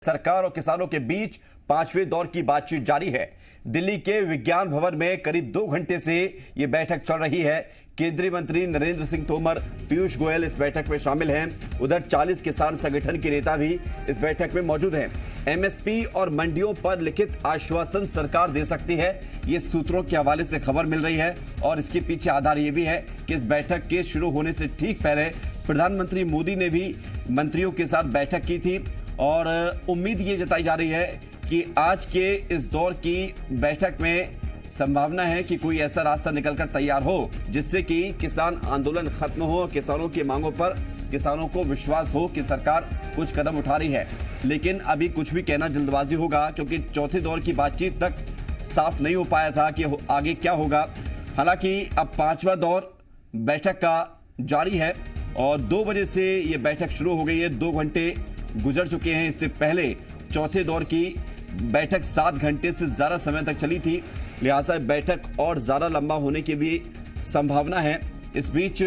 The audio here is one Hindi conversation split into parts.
सरकार और किसानों के बीच पांचवें दौर की बातचीत जारी है। दिल्ली के विज्ञान भवन में करीब 2 घंटे से यह बैठक चल रही है। केंद्रीय मंत्री नरेंद्र सिंह तोमर, पीयूष गोयल इस बैठक में शामिल हैं। उधर 40 किसान संगठन के नेता भी इस बैठक में मौजूद हैं। एमएसपी और मंडियों पर लिखित आश्वासन सरकार दे सकती है, ये सूत्रों के हवाले से खबर मिल रही है। और इसके पीछे आधार ये भी है कि इस बैठक के शुरू होने से ठीक पहले प्रधानमंत्री मोदी ने भी मंत्रियों के साथ बैठक की थी और उम्मीद ये जताई जा रही है कि आज के इस दौर की बैठक में संभावना है कि कोई ऐसा रास्ता निकलकर तैयार हो जिससे कि किसान आंदोलन खत्म हो, किसानों की मांगों पर किसानों को विश्वास हो कि सरकार कुछ कदम उठा रही है। लेकिन अभी कुछ भी कहना जल्दबाजी होगा, क्योंकि चौथे दौर की बातचीत तक साफ नहीं हो पाया था कि आगे क्या होगा। हालांकि अब 5वां दौर बैठक का जारी है और 2 बजे से ये बैठक शुरू हो गई है। 2 घंटे गुजर चुके हैं। इससे पहले चौथे दौर की बैठक 7 घंटे से ज्यादा समय तक चली थी, लिहाजा बैठक और ज्यादा लंबा होने की भी संभावना है। इस बीच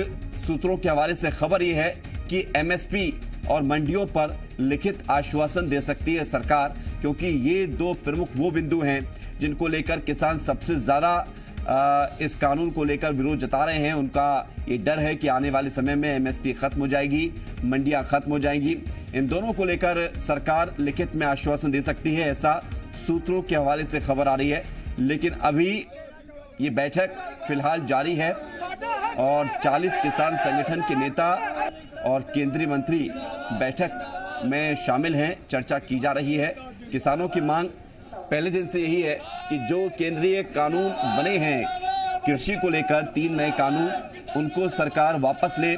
सूत्रों के हवाले से खबर यह है कि एमएसपी और मंडियों पर लिखित आश्वासन दे सकती है सरकार, क्योंकि ये 2 प्रमुख वो बिंदु हैं जिनको लेकर किसान सबसे ज्यादा इस कानून को लेकर विरोध जता रहे हैं। उनका ये डर है कि आने वाले समय में एमएसपी खत्म हो जाएगी, मंडियां खत्म हो जाएंगी। इन दोनों को लेकर सरकार लिखित में आश्वासन दे सकती है, ऐसा सूत्रों के हवाले से खबर आ रही है। लेकिन अभी ये बैठक फिलहाल जारी है और 40 किसान संगठन के नेता और केंद्रीय मंत्री बैठक में शामिल हैं। चर्चा की जा रही है। किसानों की मांग पहले दिन से यही है कि जो केंद्रीय कानून बने हैं कृषि को लेकर, 3 नए कानून, उनको सरकार वापस ले।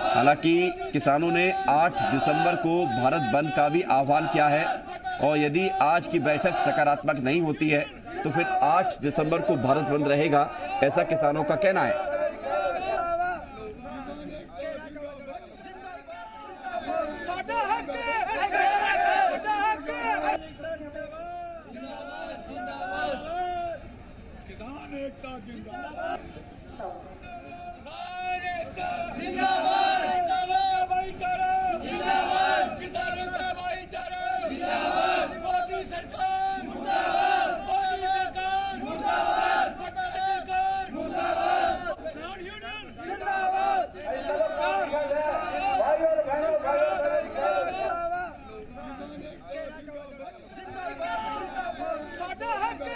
हालांकि किसानों ने 8 दिसंबर को भारत बंद का भी आह्वान किया है और यदि आज की बैठक सकारात्मक नहीं होती है तो फिर 8 दिसंबर को भारत बंद रहेगा, ऐसा किसानों का कहना है।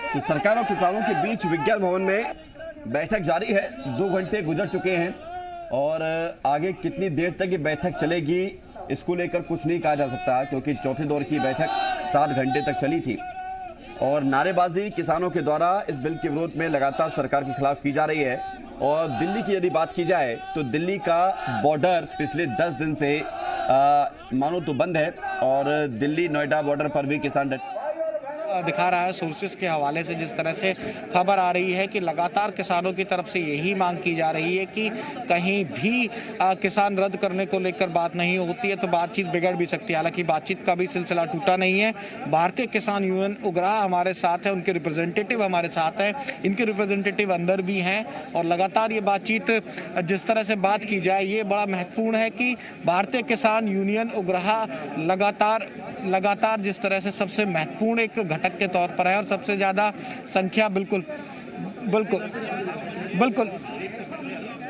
तो सरकार और किसानों के बीच विज्ञान भवन में बैठक जारी है। 2 घंटे गुजर चुके हैं और आगे कितनी देर तक ये बैठक चलेगी इसको लेकर कुछ नहीं कहा जा सकता, क्योंकि चौथे दौर की बैठक 7 घंटे तक चली थी और नारेबाजी किसानों के द्वारा इस बिल के विरोध में लगातार सरकार के खिलाफ की जा रही है। और दिल्ली की यदि बात की जाए तो दिल्ली का बॉर्डर पिछले 10 दिन से मानो तो बंद है और दिल्ली नोएडा बॉर्डर पर भी किसान दिखा रहा है। सोर्सेस के हवाले से जिस तरह से खबर आ रही है कि लगातार किसानों की तरफ से यही मांग की जा रही है कि कहीं भी किसान रद्द करने को लेकर बात नहीं होती है तो बातचीत बिगड़ भी सकती है। हालांकि बातचीत का भी सिलसिला टूटा नहीं है। भारतीय किसान यूनियन उग्राह हमारे साथ है, उनके रिप्रेजेंटेटिव हमारे साथ हैं, इनके रिप्रेजेंटेटिव अंदर भी हैं और लगातार ये बातचीत जिस तरह से बात की जाए ये बड़ा महत्वपूर्ण है कि भारतीय किसान यूनियन उग्राह लगातार जिस तरह से सबसे महत्वपूर्ण एक घटक के तौर पर है और सबसे ज्यादा संख्या बिल्कुल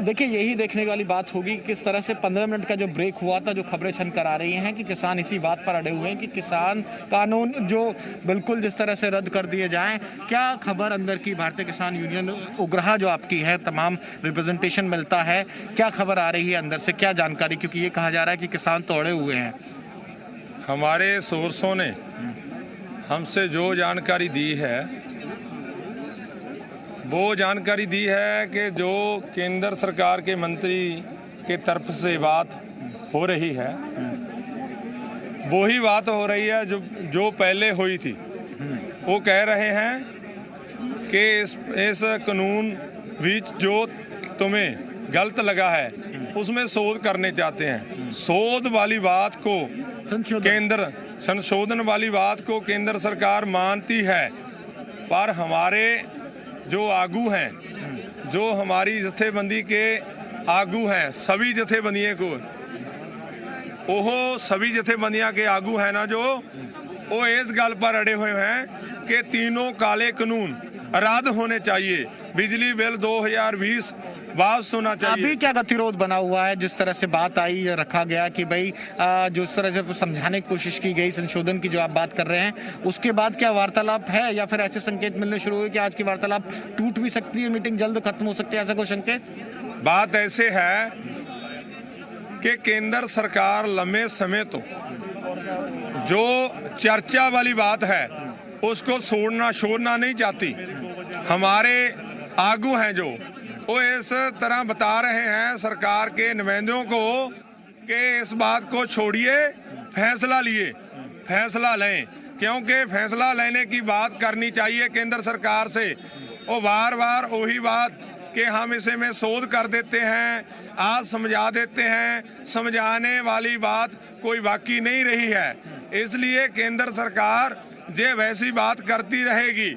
देखिए यही देखने वाली बात होगी किस तरह से 15 मिनट का जो ब्रेक हुआ था, जो खबरें छन कर आ रही हैं कि किसान इसी बात पर अड़े हुए हैं कि किसान कानून जो बिल्कुल जिस तरह से रद्द कर दिए जाएं। क्या खबर अंदर की भारतीय किसान यूनियन उग्राह जो आपकी है, तमाम रिप्रेजेंटेशन मिलता है, क्या खबर आ रही है अंदर से, क्या जानकारी, क्योंकि ये कहा जा रहा है कि किसान तो अड़े हुए हैं। हमारे सोर्सों ने हमसे जो जानकारी दी है वो जानकारी दी है कि जो केंद्र सरकार के मंत्री के तरफ से बात हो रही है वही बात हो रही है जो पहले हुई थी। वो कह रहे हैं कि इस कानून भी जो तुम्हें गलत लगा है उसमें शोध करने चाहते हैं। शोध वाली बात को संशोधन वाली बात को केंद्र सरकार मानती है, पर हमारे जो आगू हैं, जो हमारी जथेबंदी के आगू हैं, सभी जथेबंदियों को ओहो सभी जथेबंदियां के आगू है ना जो वो इस गल पर अड़े हुए हैं कि तीनों काले कानून रद्द होने चाहिए, बिजली बिल 2020 वापस होना चाहिए। अभी क्या गतिरोध बना हुआ है? जिस तरह से बात आई रखा गया कि भाई जिस तरह से समझाने की कोशिश की गई, संशोधन की जो आप बात कर रहे हैं, उसके बाद क्या वार्तालाप है या फिर ऐसे संकेत मिलने शुरू हुए कि आज की वार्तालाप टूट भी सकती है, मीटिंग जल्द खत्म हो सकती है, ऐसा कोई संकेत? बात ऐसे है कि केंद्र सरकार लंबे समय तो जो चर्चा वाली बात है उसको छोड़ना नहीं चाहती। हमारे आगू हैं जो वो इस तरह बता रहे हैं सरकार के नुमाइंदों को कि इस बात को छोड़िए, फैसला लें, क्योंकि फैसला लेने की बात करनी चाहिए केंद्र सरकार से। वो बार बार वही बात कि हम इसे में शोध कर देते हैं, आज समझा देते हैं, समझाने वाली बात कोई बाकी नहीं रही है। इसलिए केंद्र सरकार जे वैसी बात करती रहेगी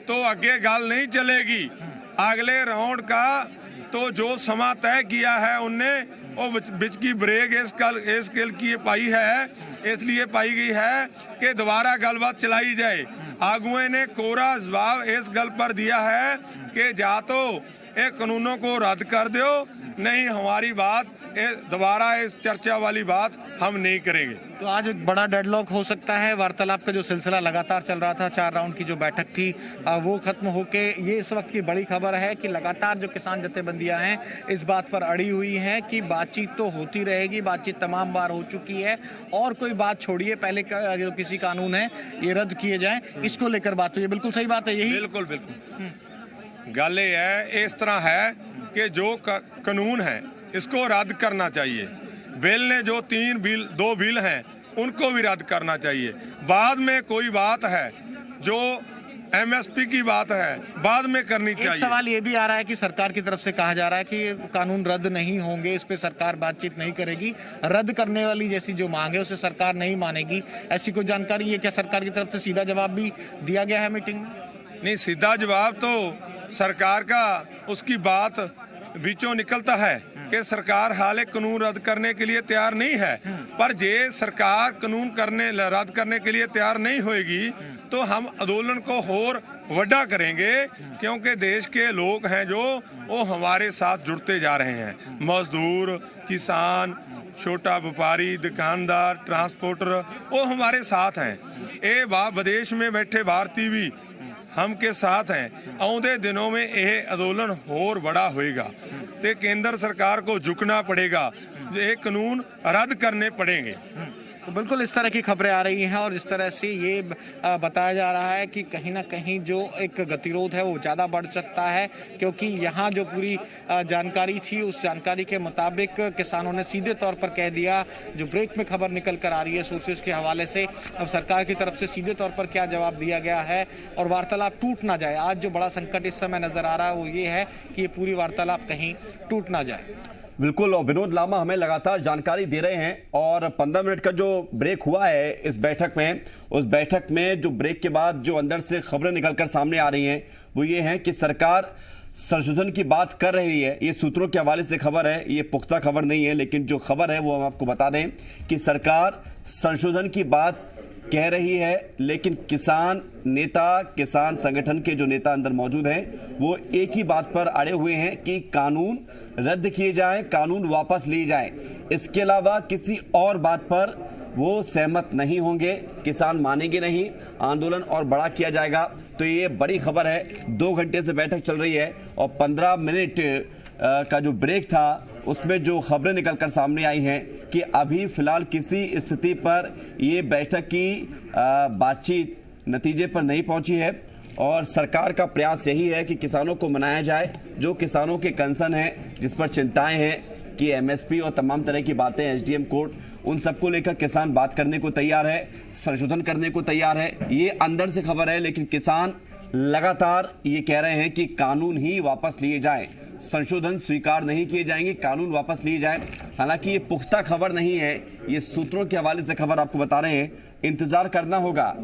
तो आगे गल नहीं चलेगी। अगले राउंड का तो जो समा तय किया है उनने वो बिच की ब्रेक इस गल की पाई है, इसलिए पाई गई है कि दोबारा गलबात चलाई जाए। आगुए ने कोरा जवाब इस गल पर दिया है कि या तो एक कानूनों को रद्द कर दो, नहीं हमारी बात दोबारा इस चर्चा वाली बात हम नहीं करेंगे। तो आज एक बड़ा डेडलॉक हो सकता है। वार्तालाप का जो सिलसिला लगातार चल रहा था, 4 राउंड की जो बैठक थी वो खत्म होके ये इस वक्त की बड़ी खबर है कि लगातार जो किसान जथेबंदियां हैं इस बात पर अड़ी हुई हैं कि बातचीत तो होती रहेगी, बातचीत तमाम बार हो चुकी है और कोई बात छोड़िए, पहले जो किसी कानून है ये रद्द किए जाए, इसको लेकर बात हुई है। बिल्कुल सही बात है यही? बिल्कुल गल ये है, इस तरह है कि जो कानून है इसको रद्द करना चाहिए। बिल ने जो 2 बिल हैं उनको भी रद्द करना चाहिए। बाद में कोई बात है जो एमएसपी की बात है बाद में करनी चाहिए। एक सवाल ये भी आ रहा है कि सरकार की तरफ से कहा जा रहा है कि कानून रद्द नहीं होंगे, इस पे सरकार बातचीत नहीं करेगी, रद्द करने वाली जैसी जो मांग है उसे सरकार नहीं मानेगी, ऐसी कोई जानकारी है क्या? सरकार की तरफ से सीधा जवाब भी दिया गया है मीटिंग में? नहीं, सीधा जवाब तो सरकार का उसकी बात बीचों निकलता है कि सरकार हाले कानून रद्द करने के लिए तैयार नहीं है। पर जे सरकार कानून रद्द करने के लिए तैयार नहीं होएगी तो हम आंदोलन को और वड्डा करेंगे, क्योंकि देश के लोग हैं जो वो हमारे साथ जुड़ते जा रहे हैं। मजदूर, किसान, छोटा व्यापारी, दुकानदार, ट्रांसपोर्टर वो हमारे साथ हैं। ये विदेश में बैठे भारतीय भी हम के साथ हैं। आउंदे दिनों में यह आंदोलन और बड़ा होएगा तो केंद्र सरकार को झुकना पड़ेगा, ये कानून रद्द करने पड़ेंगे। तो बिल्कुल इस तरह की खबरें आ रही हैं और इस तरह से ये बताया जा रहा है कि कहीं ना कहीं जो एक गतिरोध है वो ज़्यादा बढ़ सकता है, क्योंकि यहाँ जो पूरी जानकारी थी उस जानकारी के मुताबिक किसानों ने सीधे तौर पर कह दिया, जो ब्रेक में खबर निकल कर आ रही है सोर्सेज के हवाले से, अब सरकार की तरफ से सीधे तौर पर क्या जवाब दिया गया है और वार्तालाप टूट ना जाए। आज जो बड़ा संकट इस समय नज़र आ रहा है वो ये है कि ये पूरी वार्तालाप कहीं टूट ना जाए। बिल्कुल, और विनोद लामा हमें लगातार जानकारी दे रहे हैं। और 15 मिनट का जो ब्रेक हुआ है इस बैठक में, उस बैठक में जो ब्रेक के बाद जो अंदर से खबरें निकलकर सामने आ रही हैं वो ये हैं कि सरकार संशोधन की बात कर रही है। ये सूत्रों के हवाले से खबर है, ये पुख्ता खबर नहीं है, लेकिन जो खबर है वो हम आपको बता दें कि सरकार संशोधन की बात कह रही है, लेकिन किसान नेता, किसान संगठन के जो नेता अंदर मौजूद हैं वो एक ही बात पर अड़े हुए हैं कि कानून रद्द किए जाएं, कानून वापस लिए जाएं। इसके अलावा किसी और बात पर वो सहमत नहीं होंगे, किसान मानेंगे नहीं, आंदोलन और बड़ा किया जाएगा। तो ये बड़ी खबर है। 2 घंटे से बैठक चल रही है और 15 मिनट का जो ब्रेक था उसमें जो खबरें निकलकर सामने आई हैं कि अभी फिलहाल किसी स्थिति पर ये बैठक की बातचीत नतीजे पर नहीं पहुंची है और सरकार का प्रयास यही है कि किसानों को मनाया जाए। जो किसानों के कंसर्न हैं, जिस पर चिंताएं हैं कि एमएसपी और तमाम तरह की बातें, एसडीएम कोड, उन सबको लेकर किसान बात करने को तैयार है, संशोधन करने को तैयार है। ये अंदर से खबर है, लेकिन किसान लगातार ये कह रहे हैं कि कानून ही वापस लिए जाएं, संशोधन स्वीकार नहीं किए जाएंगे, कानून वापस लिए जाएं। हालांकि ये पुख्ता खबर नहीं है, ये सूत्रों के हवाले से खबर आपको बता रहे हैं। इंतजार करना होगा